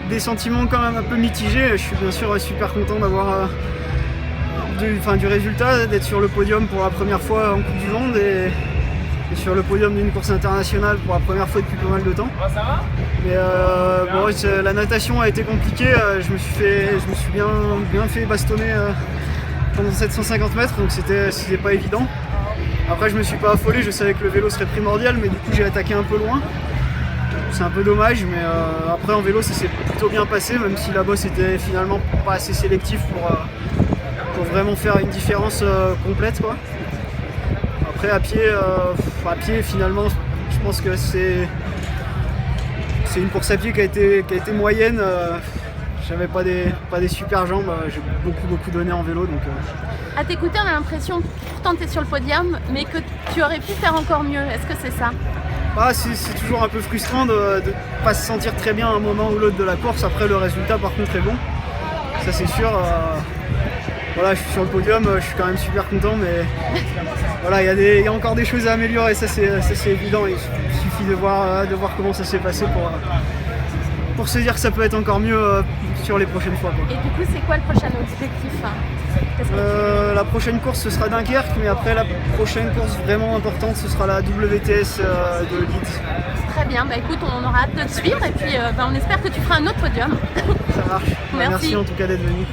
Des sentiments quand même un peu mitigés. Je suis bien sûr super content d'avoir du résultat, d'être sur le podium pour la première fois en Coupe du Monde et sur le podium d'une course internationale pour la première fois depuis pas mal de temps. Mais la natation a été compliquée. Je me suis bien fait bastonner pendant 750 mètres, donc c'était pas évident. Après, je me suis pas affolé, je savais que le vélo serait primordial, mais du coup j'ai attaqué un peu loin. C'est un peu dommage, mais après en vélo ça s'est plutôt bien passé, même si la bosse était finalement pas assez sélectif pour vraiment faire une différence complète, quoi. Après à pied finalement je pense que c'est une course à pied qui a été moyenne. J'avais pas des super jambes, j'ai beaucoup donné en vélo donc. À t'écouter, on a l'impression que pourtant tu es sur le podium, mais que tu aurais pu faire encore mieux. Est-ce que c'est ça? C'est toujours un peu frustrant de ne pas se sentir très bien à un moment ou l'autre de la course. Après, le résultat par contre est bon, ça c'est sûr. Voilà, je suis sur le podium, je suis quand même super content, mais voilà, il y a encore des choses à améliorer, ça c'est évident. Il suffit de voir comment ça s'est passé pour se dire que ça peut être encore mieux sur les prochaines fois, quoi. Et du coup, c'est quoi le prochain objectif? La prochaine course ce sera Dunkerque, mais après la prochaine course vraiment importante ce sera la WTS de Leeds. Très bien, écoute, on aura hâte de te suivre et puis on espère que tu feras un autre podium. Ça marche. Merci en tout cas d'être venu.